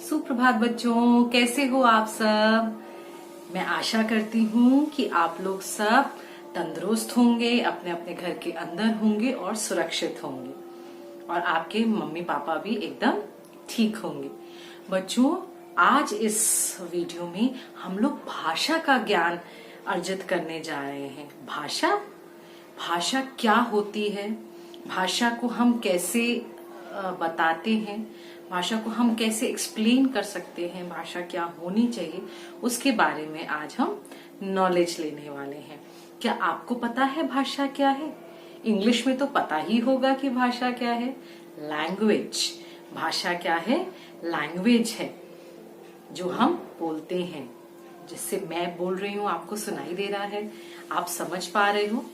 सुप्रभात बच्चों, कैसे हो आप सब। मैं आशा करती हूँ कि आप लोग सब तंदुरुस्त होंगे, अपने अपने घर के अंदर होंगे और सुरक्षित होंगे और आपके मम्मी पापा भी एकदम ठीक होंगे। बच्चों, आज इस वीडियो में हम लोग भाषा का ज्ञान अर्जित करने जा रहे हैं। भाषा क्या होती है, भाषा को हम कैसे बताते हैं, भाषा को हम कैसे एक्सप्लेन कर सकते हैं, भाषा क्या होनी चाहिए, उसके बारे में आज हम नॉलेज लेने वाले हैं। क्या आपको पता है भाषा क्या है? इंग्लिश में तो पता ही होगा कि भाषा क्या है। लैंग्वेज। भाषा क्या है? लैंग्वेज है जो हम बोलते हैं। जिससे मैं बोल रही हूँ आपको सुनाई दे रहा है, आप समझ पा रहे हो।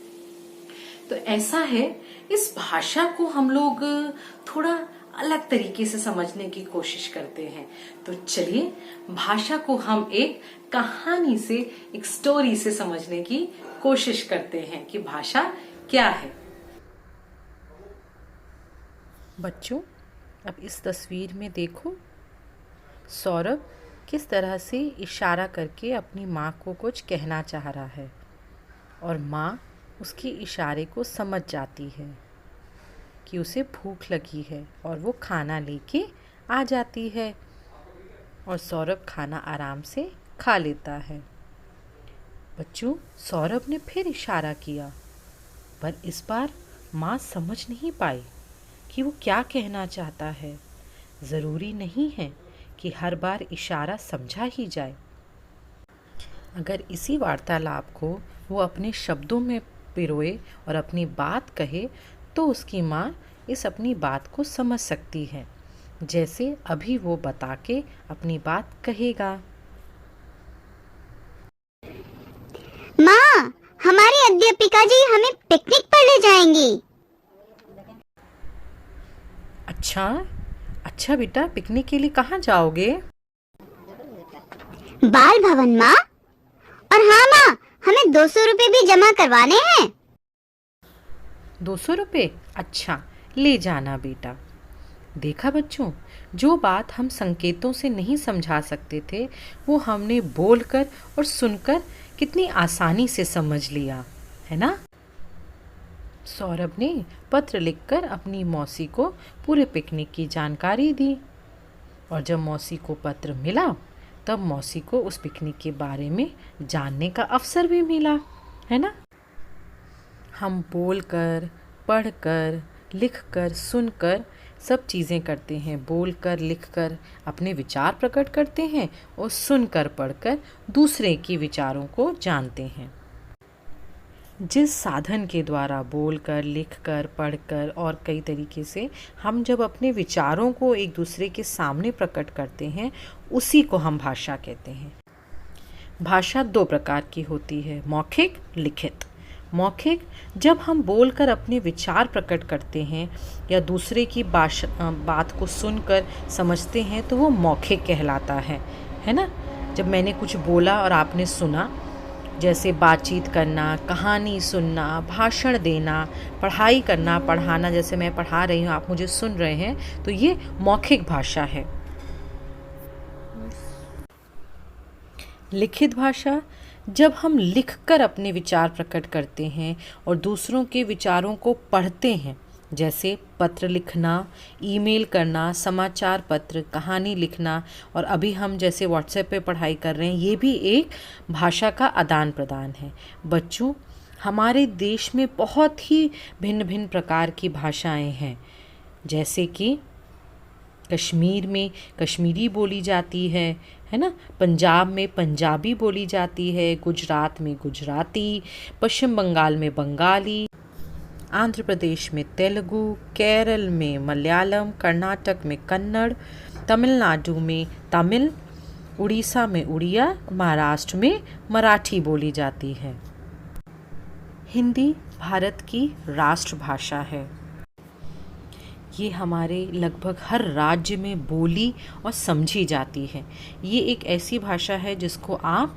तो ऐसा है, इस भाषा को हम लोग थोड़ा अलग तरीके से समझने की कोशिश करते हैं। तो चलिए भाषा को हम एक कहानी से, एक स्टोरी से समझने की कोशिश करते हैं कि भाषा क्या है। बच्चों, अब इस तस्वीर में देखो, सौरभ किस तरह से इशारा करके अपनी माँ को कुछ कहना चाह रहा है और माँ उसके इशारे को समझ जाती है कि उसे भूख लगी है और वो खाना लेके आ जाती है और सौरभ खाना आराम से खा लेता है। बच्चों, सौरभ ने फिर इशारा किया, पर इस बार माँ समझ नहीं पाई कि वो क्या कहना चाहता है। ज़रूरी नहीं है कि हर बार इशारा समझा ही जाए। अगर इसी वार्तालाप को वो अपने शब्दों में पिरोए और अपनी बात कहे तो उसकी माँ इस अपनी बात को समझ सकती है, जैसे अभी वो बता के अपनी बात कहेगा। माँ, हमारे अध्यापिका जी हमें पिकनिक पर ले जाएंगी। अच्छा बेटा, पिकनिक के लिए कहाँ जाओगे? बाल भवन माँ। और हाँ माँ, हमें 200 रुपए भी जमा करवाने हैं। 200 रुपये? अच्छा, ले जाना बेटा। देखा बच्चों, जो बात हम संकेतों से नहीं समझा सकते थे वो हमने बोलकर और सुनकर कितनी आसानी से समझ लिया, है ना। सौरभ ने पत्र लिखकर अपनी मौसी को पूरे पिकनिक की जानकारी दी और जब मौसी को पत्र मिला तब मौसी को उस पिकनिक के बारे में जानने का अवसर भी मिला, है ना। हम बोलकर, पढ़कर, लिखकर, सुनकर सब चीज़ें करते हैं। बोलकर, लिखकर अपने विचार प्रकट करते हैं और सुनकर, पढ़कर दूसरे के विचारों को जानते हैं। जिस साधन के द्वारा बोलकर, लिखकर, पढ़कर और कई तरीके से हम जब अपने विचारों को एक दूसरे के सामने प्रकट करते हैं, उसी को हम भाषा कहते हैं। भाषा 2 प्रकार की होती है, मौखिक, लिखित। मौखिक, जब हम बोलकर अपने विचार प्रकट करते हैं या दूसरे की बात को सुनकर समझते हैं तो वो मौखिक कहलाता है ना। जब मैंने कुछ बोला और आपने सुना, जैसे बातचीत करना, कहानी सुनना, भाषण देना, पढ़ाई करना, पढ़ाना, जैसे मैं पढ़ा रही हूँ, आप मुझे सुन रहे हैं, तो ये मौखिक भाषा है। लिखित भाषा, जब हम लिखकर अपने विचार प्रकट करते हैं और दूसरों के विचारों को पढ़ते हैं, जैसे पत्र लिखना, ईमेल करना, समाचार पत्र, कहानी लिखना और अभी हम जैसे व्हाट्सएप पे पढ़ाई कर रहे हैं, ये भी एक भाषा का आदान प्रदान है। बच्चों, हमारे देश में बहुत ही भिन्न भिन्न प्रकार की भाषाएं हैं, जैसे कि कश्मीर में कश्मीरी बोली जाती है ना। पंजाब में पंजाबी बोली जाती है, गुजरात में गुजराती, पश्चिम बंगाल में बंगाली, आंध्र प्रदेश में तेलुगु, केरल में मलयालम, कर्नाटक में कन्नड़, तमिलनाडु में तमिल, उड़ीसा में उड़िया, महाराष्ट्र में मराठी बोली जाती है। हिंदी भारत की राष्ट्रभाषा है। ये हमारे लगभग हर राज्य में बोली और समझी जाती है। ये एक ऐसी भाषा है जिसको आप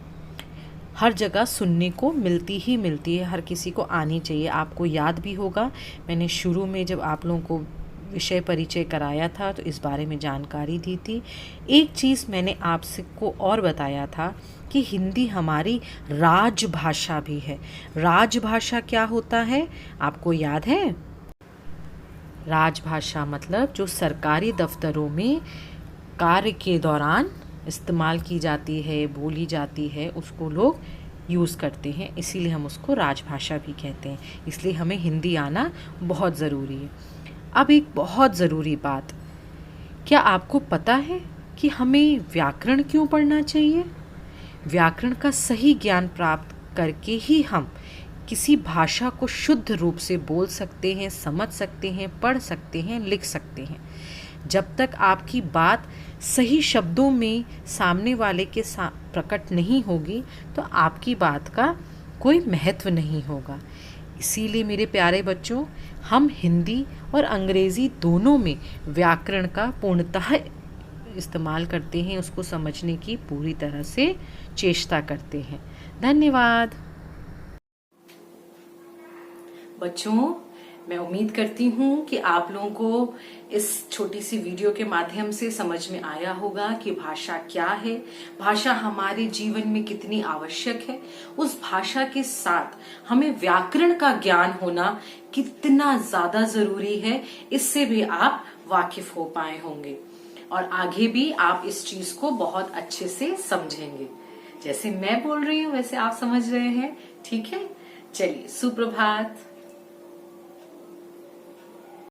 हर जगह सुनने को मिलती है, हर किसी को आनी चाहिए। आपको याद भी होगा, मैंने शुरू में जब आप लोगों को विषय परिचय कराया था, तो इस बारे में जानकारी दी थी। एक चीज़ मैंने आपसे को और बताया था कि हिंदी हमारी राजभाषा भी है। राजभाषा क्या होता है, आपको याद है? राजभाषा मतलब जो सरकारी दफ्तरों में कार्य के दौरान इस्तेमाल की जाती है, बोली जाती है, उसको लोग यूज़ करते हैं, इसीलिए हम उसको राजभाषा भी कहते हैं। इसलिए हमें हिंदी आना बहुत ज़रूरी है। अब एक बहुत ज़रूरी बात, क्या आपको पता है कि हमें व्याकरण क्यों पढ़ना चाहिए? व्याकरण का सही ज्ञान प्राप्त करके ही हम किसी भाषा को शुद्ध रूप से बोल सकते हैं, समझ सकते हैं, पढ़ सकते हैं, लिख सकते हैं। जब तक आपकी बात सही शब्दों में सामने वाले के प्रकट नहीं होगी, तो आपकी बात का कोई महत्व नहीं होगा। इसीलिए मेरे प्यारे बच्चों, हम हिंदी और अंग्रेज़ी दोनों में व्याकरण का पूर्णतः इस्तेमाल करते हैं, उसको समझने की पूरी तरह से चेष्टा करते हैं। धन्यवाद बच्चों। मैं उम्मीद करती हूँ कि आप लोगों को इस छोटी सी वीडियो के माध्यम से समझ में आया होगा कि भाषा क्या है, भाषा हमारे जीवन में कितनी आवश्यक है, उस भाषा के साथ हमें व्याकरण का ज्ञान होना कितना ज्यादा जरूरी है, इससे भी आप वाकिफ हो पाए होंगे और आगे भी आप इस चीज को बहुत अच्छे से समझेंगे। जैसे मैं बोल रही हूँ वैसे आप समझ रहे हैं, ठीक है? चलिए, सुप्रभात।